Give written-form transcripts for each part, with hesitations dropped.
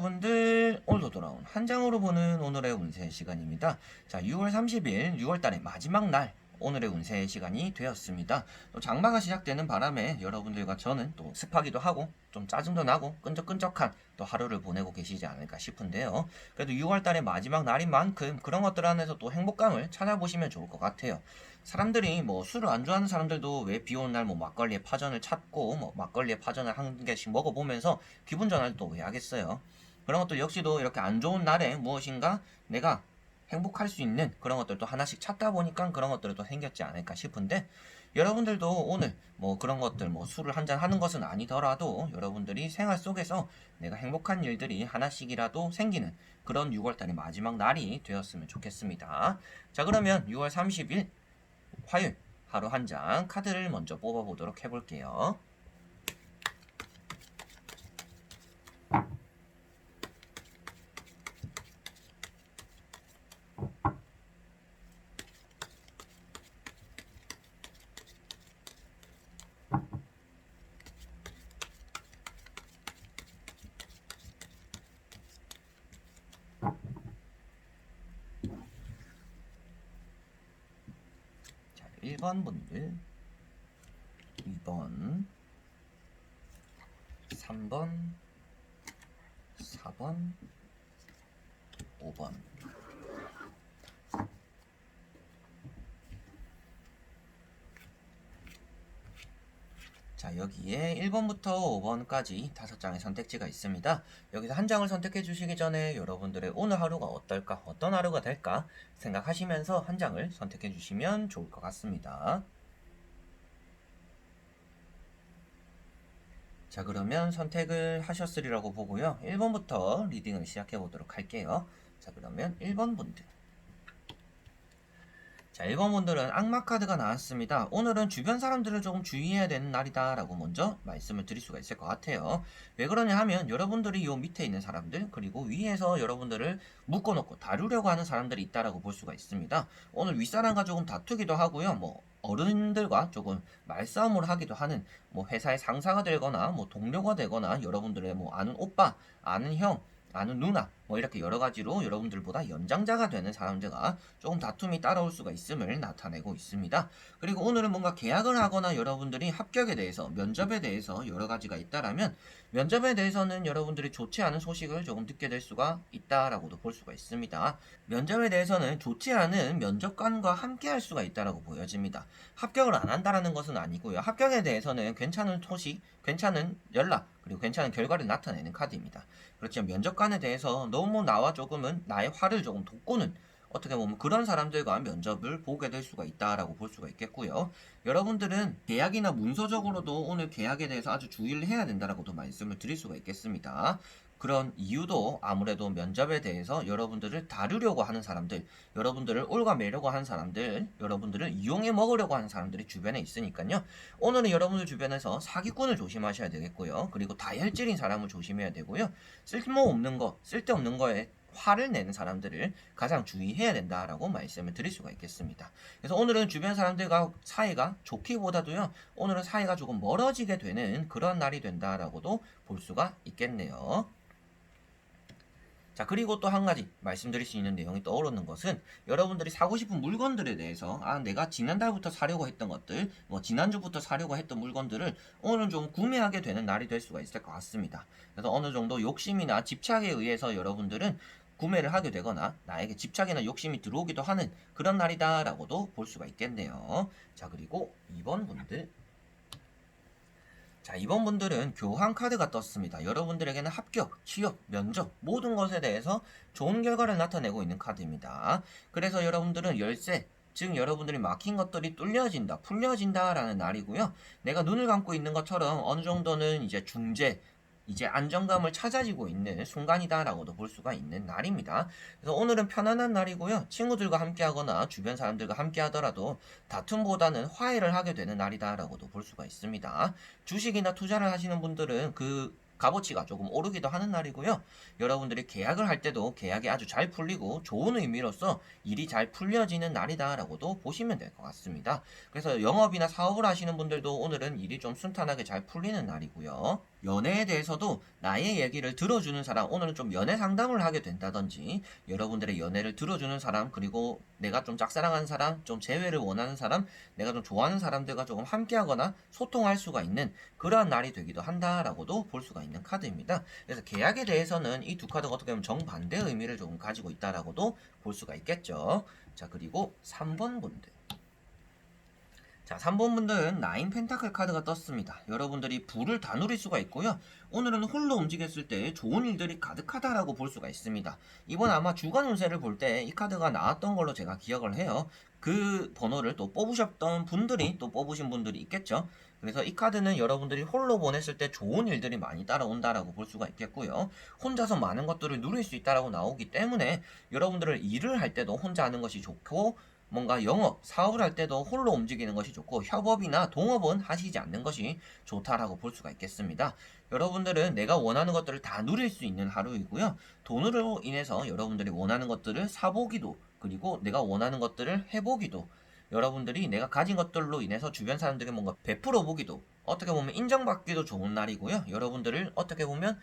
여러분들 오늘도 돌아온 한 장으로 보는 오늘의 운세 시간입니다. 자, 6월 30일 6월달의 마지막 날 오늘의 운세 시간이 되었습니다. 또 장마가 시작되는 바람에 여러분들과 저는 또 습하기도 하고 좀 짜증도 나고 끈적끈적한 또 하루를 보내고 계시지 않을까 싶은데요. 그래도 6월달의 마지막 날인 만큼 그런 것들 안에서 또 행복감을 찾아보시면 좋을 것 같아요. 사람들이 뭐 술을 안 좋아하는 사람들도 왜 비 오는 날 뭐 막걸리에 파전을 찾고 뭐 막걸리에 파전을 한 개씩 먹어보면서 기분 전환을 또 왜 하겠어요. 그런 것들 역시도 이렇게 안 좋은 날에 무엇인가 내가 행복할 수 있는 그런 것들도 하나씩 찾다 보니까 그런 것들이 또 생겼지 않을까 싶은데, 여러분들도 오늘 뭐 그런 것들 뭐 술을 한잔 하는 것은 아니더라도 여러분들이 생활 속에서 내가 행복한 일들이 하나씩이라도 생기는 그런 6월달의 마지막 날이 되었으면 좋겠습니다. 자, 그러면 6월 30일 화요일 하루 한 장 카드를 먼저 뽑아보도록 해볼게요. 자, 1번 분들, 2번, 3번, 4번, 5번. 자, 여기에 1번부터 5번까지 5장의 선택지가 있습니다. 여기서 한 장을 선택해 주시기 전에 여러분들의 오늘 하루가 어떨까, 어떤 하루가 될까 생각하시면서 한 장을 선택해 주시면 좋을 것 같습니다. 자, 그러면 선택을 하셨으리라고 보고요. 1번부터 리딩을 시작해 보도록 할게요. 자, 그러면 1번 분들. 자, 1번 분들은 악마 카드가 나왔습니다. 오늘은 주변 사람들을 조금 주의해야 되는 날이다 라고 먼저 말씀을 드릴 수가 있을 것 같아요. 왜 그러냐 하면 여러분들이 요 밑에 있는 사람들, 그리고 위에서 여러분들을 묶어놓고 다루려고 하는 사람들이 있다라고 볼 수가 있습니다. 오늘 윗사람과 조금 다투기도 하고요. 뭐 어른들과 조금 말싸움을 하기도 하는, 뭐 회사의 상사가 되거나 뭐 동료가 되거나 여러분들의 뭐 아는 오빠, 아는 형, 아는 누나, 뭐 이렇게 여러 가지로 여러분들보다 연장자가 되는 사람들과 조금 다툼이 따라올 수가 있음을 나타내고 있습니다. 그리고 오늘은 뭔가 계약을 하거나 여러분들이 합격에 대해서, 면접에 대해서 여러 가지가 있다라면 면접에 대해서는 여러분들이 좋지 않은 소식을 조금 듣게 될 수가 있다라고도 볼 수가 있습니다. 면접에 대해서는 좋지 않은 면접관과 함께 할 수가 있다라고 보여집니다. 합격을 안 한다라는 것은 아니고요. 합격에 대해서는 괜찮은 소식, 괜찮은 연락, 그리고 괜찮은 결과를 나타내는 카드입니다. 그렇지만 면접관에 대해서 너무 나와 조금은 나의 화를 조금 돋구는, 어떻게 보면 그런 사람들과 면접을 보게 될 수가 있다라고 볼 수가 있겠고요. 여러분들은 계약이나 문서적으로도 오늘 계약에 대해서 아주 주의를 해야 된다라고도 말씀을 드릴 수가 있겠습니다. 그런 이유도 아무래도 면접에 대해서 여러분들을 다루려고 하는 사람들, 여러분들을 올가매려고 하는 사람들, 여러분들을 이용해 먹으려고 하는 사람들이 주변에 있으니까요. 오늘은 여러분들 주변에서 사기꾼을 조심하셔야 되겠고요. 그리고 다혈질인 사람을 조심해야 되고요. 쓸모없는 거, 쓸데없는 거에 화를 내는 사람들을 가장 주의해야 된다라고 말씀을 드릴 수가 있겠습니다. 그래서 오늘은 주변 사람들과 사이가 좋기보다도요, 오늘은 사이가 조금 멀어지게 되는 그런 날이 된다라고도 볼 수가 있겠네요. 자, 그리고 또 한 가지 말씀드릴 수 있는 내용이 떠오르는 것은, 여러분들이 사고 싶은 물건들에 대해서 내가 지난달부터 사려고 했던 것들, 뭐 지난주부터 사려고 했던 물건들을 오늘은 좀 구매하게 되는 날이 될 수가 있을 것 같습니다. 그래서 어느 정도 욕심이나 집착에 의해서 여러분들은 구매를 하게 되거나 나에게 집착이나 욕심이 들어오기도 하는 그런 날이다라고도 볼 수가 있겠네요. 자, 그리고 2번 분들. 자, 이번 분들은 교환 카드가 떴습니다. 여러분들에게는 합격, 취업, 면접 모든 것에 대해서 좋은 결과를 나타내고 있는 카드입니다. 그래서 여러분들은 열쇠, 즉 여러분들이 막힌 것들이 뚫려진다, 풀려진다 라는 날이고요. 내가 눈을 감고 있는 것처럼 어느 정도는 이제 중재, 이제 안정감을 찾아지고 있는 순간이다라고도 볼 수가 있는 날입니다. 그래서 오늘은 편안한 날이고요. 친구들과 함께 하거나 주변 사람들과 함께 하더라도 다툼보다는 화해를 하게 되는 날이다라고도 볼 수가 있습니다. 주식이나 투자를 하시는 분들은 그 값어치가 조금 오르기도 하는 날이고요. 여러분들이 계약을 할 때도 계약이 아주 잘 풀리고 좋은 의미로서 일이 잘 풀려지는 날이다라고도 보시면 될 것 같습니다. 그래서 영업이나 사업을 하시는 분들도 오늘은 일이 좀 순탄하게 잘 풀리는 날이고요. 연애에 대해서도 나의 얘기를 들어주는 사람, 오늘은 좀 연애 상담을 하게 된다든지, 여러분들의 연애를 들어주는 사람, 그리고 내가 좀 짝사랑하는 사람, 좀 재회를 원하는 사람, 내가 좀 좋아하는 사람들과 조금 함께하거나 소통할 수가 있는 그러한 날이 되기도 한다라고도 볼 수가 있는 카드입니다. 그래서 계약에 대해서는 이 두 카드가 어떻게 보면 정반대의 의미를 조금 가지고 있다라고도 볼 수가 있겠죠. 자, 그리고 3번 분들. 자, 3번 분들은 나인 펜타클 카드가 떴습니다. 여러분들이 부를 다 누릴 수가 있고요. 오늘은 홀로 움직였을 때 좋은 일들이 가득하다라고 볼 수가 있습니다. 이번 아마 주간 운세를 볼 때 이 카드가 나왔던 걸로 제가 기억을 해요. 그 번호를 또 뽑으셨던 분들이 또 뽑으신 분들이 있겠죠. 그래서 이 카드는 여러분들이 홀로 보냈을 때 좋은 일들이 많이 따라온다라고 볼 수가 있겠고요. 혼자서 많은 것들을 누릴 수 있다라고 나오기 때문에 여러분들을 일을 할 때도 혼자 하는 것이 좋고, 뭔가 영업, 사업을 할 때도 홀로 움직이는 것이 좋고, 협업이나 동업은 하시지 않는 것이 좋다라고 볼 수가 있겠습니다. 여러분들은 내가 원하는 것들을 다 누릴 수 있는 하루이고요. 돈으로 인해서 여러분들이 원하는 것들을 사보기도, 그리고 내가 원하는 것들을 해보기도, 여러분들이 내가 가진 것들로 인해서 주변 사람들에게 뭔가 베풀어 보기도, 어떻게 보면 인정받기도 좋은 날이고요. 여러분들을 어떻게 보면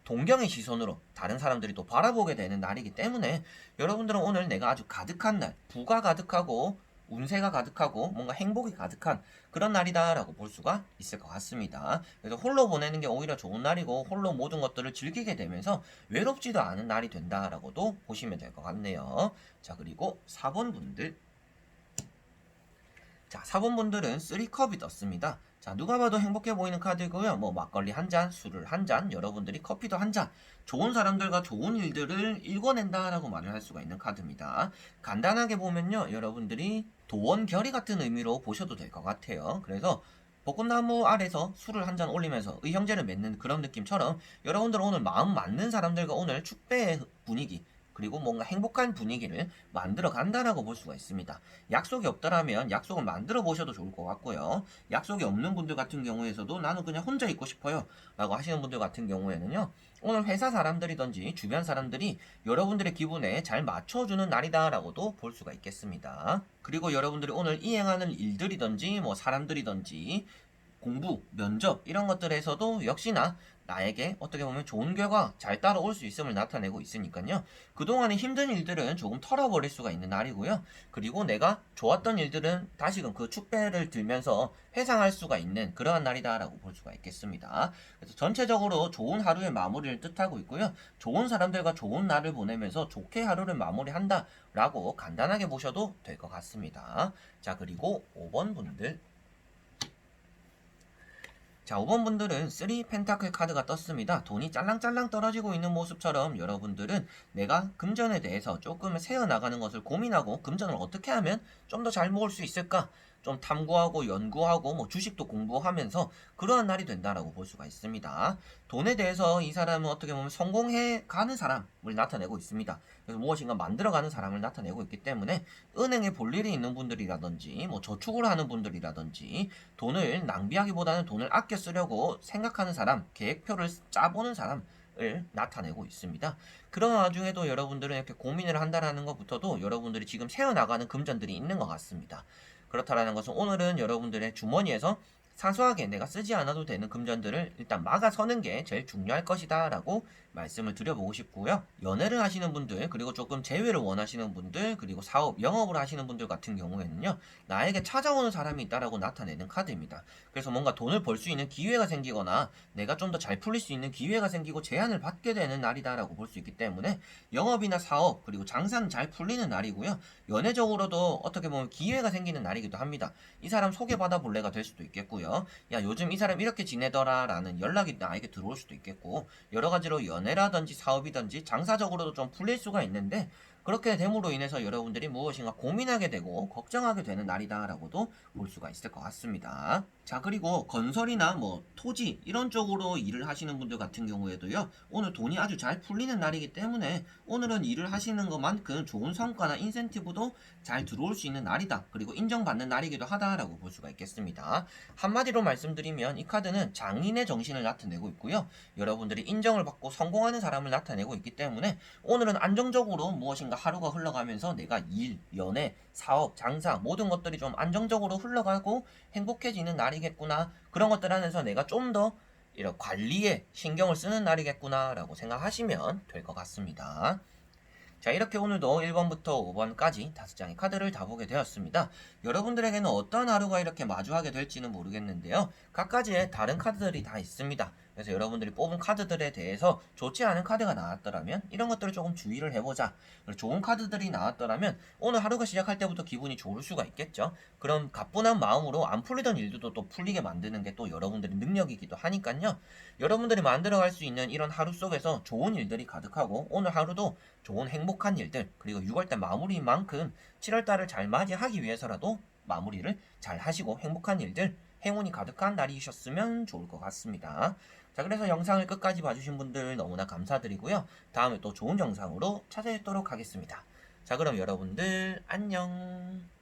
동경의 시선으로 다른 사람들이 또 바라보게 되는 날이기 때문에 여러분들은 오늘 내가 아주 가득한 날, 부가 가득하고 운세가 가득하고 뭔가 행복이 가득한 그런 날이다라고 볼 수가 있을 것 같습니다. 그래서 홀로 보내는 게 오히려 좋은 날이고, 홀로 모든 것들을 즐기게 되면서 외롭지도 않은 날이 된다라고도 보시면 될 것 같네요. 자, 그리고 4번 분들. 자, 4번 분들은 3컵이 떴습니다. 자, 누가 봐도 행복해 보이는 카드고요. 뭐 막걸리 한 잔, 술을 한 잔, 여러분들이 커피도 한 잔, 좋은 사람들과 좋은 일들을 읽어낸다라고 말을 할 수가 있는 카드입니다. 간단하게 보면요, 여러분들이 도원결의 같은 의미로 보셔도 될 것 같아요. 그래서 벚꽃나무 아래서 술을 한 잔 올리면서 의형제를 맺는 그런 느낌처럼, 여러분들은 오늘 마음 맞는 사람들과 오늘 축배의 분위기, 그리고 뭔가 행복한 분위기를 만들어 간다라고 볼 수가 있습니다. 약속이 없더라면 약속을 만들어 보셔도 좋을 것 같고요. 약속이 없는 분들 같은 경우에서도 나는 그냥 혼자 있고 싶어요 라고 하시는 분들 같은 경우에는요, 오늘 회사 사람들이든지 주변 사람들이 여러분들의 기분에 잘 맞춰주는 날이다 라고도 볼 수가 있겠습니다. 그리고 여러분들이 오늘 이행하는 일들이든지 뭐 사람들이든지 공부, 면접 이런 것들에서도 역시나 나에게 어떻게 보면 좋은 결과 잘 따라올 수 있음을 나타내고 있으니까요. 그동안의 힘든 일들은 조금 털어버릴 수가 있는 날이고요. 그리고 내가 좋았던 일들은 다시금 그 축배를 들면서 회상할 수가 있는 그러한 날이다라고 볼 수가 있겠습니다. 그래서 전체적으로 좋은 하루의 마무리를 뜻하고 있고요. 좋은 사람들과 좋은 날을 보내면서 좋게 하루를 마무리한다라고 간단하게 보셔도 될 것 같습니다. 자, 그리고 5번 분들. 자, 5번 분들은 3 펜타클 카드가 떴습니다. 돈이 짤랑짤랑 떨어지고 있는 모습처럼 여러분들은 내가 금전에 대해서 조금 새어나가는 것을 고민하고, 금전을 어떻게 하면 좀 더 잘 모을 수 있을까? 좀 탐구하고 연구하고 뭐 주식도 공부하면서 그러한 날이 된다라고 볼 수가 있습니다. 돈에 대해서 이 사람은 어떻게 보면 성공해 가는 사람을 나타내고 있습니다. 그래서 무엇인가 만들어가는 사람을 나타내고 있기 때문에 은행에 볼 일이 있는 분들이라든지 뭐 저축을 하는 분들이라든지 돈을 낭비하기보다는 돈을 아껴 쓰려고 생각하는 사람, 계획표를 짜보는 사람을 나타내고 있습니다. 그런 와중에도 여러분들은 이렇게 고민을 한다라는 것부터도 여러분들이 지금 세어나가는 금전들이 있는 것 같습니다. 그렇다라는 것은 오늘은 여러분들의 주머니에서 사소하게 내가 쓰지 않아도 되는 금전들을 일단 막아서는 게 제일 중요할 것이다 라고 말씀을 드려보고 싶고요. 연애를 하시는 분들, 그리고 조금 재회를 원하시는 분들, 그리고 사업, 영업을 하시는 분들 같은 경우에는요, 나에게 찾아오는 사람이 있다라고 나타내는 카드입니다. 그래서 뭔가 돈을 벌 수 있는 기회가 생기거나 내가 좀 더 잘 풀릴 수 있는 기회가 생기고 제안을 받게 되는 날이다라고 볼 수 있기 때문에 영업이나 사업, 그리고 장사는 잘 풀리는 날이고요. 연애적으로도 어떻게 보면 기회가 생기는 날이기도 합니다. 이 사람 소개받아 볼래가 될 수도 있겠고요. 야, 요즘 이 사람 이렇게 지내더라 라는 연락이 나에게 들어올 수도 있겠고, 여러 가지로 연애라든지 사업이든지 장사적으로도 좀 풀릴 수가 있는데, 그렇게 됨으로 인해서 여러분들이 무엇인가 고민하게 되고 걱정하게 되는 날이다라고도 볼 수가 있을 것 같습니다. 자, 그리고 건설이나 뭐 토지 이런 쪽으로 일을 하시는 분들 같은 경우에도요, 오늘 돈이 아주 잘 풀리는 날이기 때문에 오늘은 일을 하시는 것만큼 좋은 성과나 인센티브도 잘 들어올 수 있는 날이다, 그리고 인정받는 날이기도 하다라고 볼 수가 있겠습니다. 한마디로 말씀드리면 이 카드는 장인의 정신을 나타내고 있고요, 여러분들이 인정을 받고 성공하는 사람을 나타내고 있기 때문에 오늘은 안정적으로 무엇인가 하루가 흘러가면서 내가 일, 연애, 사업, 장사 모든 것들이 좀 안정적으로 흘러가고 행복해지는 날이겠구나, 그런 것들 안에서 내가 좀 더 이런 관리에 신경을 쓰는 날이겠구나 라고 생각하시면 될 것 같습니다. 자, 이렇게 오늘도 1번부터 5번까지 5장의 카드를 다 보게 되었습니다. 여러분들에게는 어떤 하루가 이렇게 마주하게 될지는 모르겠는데요. 각가지의 다른 카드들이 다 있습니다. 그래서 여러분들이 뽑은 카드들에 대해서 좋지 않은 카드가 나왔더라면 이런 것들을 조금 주의를 해보자. 그리고 좋은 카드들이 나왔더라면 오늘 하루가 시작할 때부터 기분이 좋을 수가 있겠죠. 그럼 가뿐한 마음으로 안 풀리던 일들도 또 풀리게 만드는 게 또 여러분들의 능력이기도 하니까요. 여러분들이 만들어갈 수 있는 이런 하루 속에서 좋은 일들이 가득하고 오늘 하루도 좋은 행복한 일들, 그리고 6월달 마무리인 만큼 7월달을 잘 맞이하기 위해서라도 마무리를 잘 하시고 행복한 일들, 행운이 가득한 날이셨으면 좋을 것 같습니다. 자, 그래서 영상을 끝까지 봐주신 분들 너무나 감사드리고요. 다음에 또 좋은 영상으로 찾아뵙도록 하겠습니다. 자, 그럼 여러분들 안녕.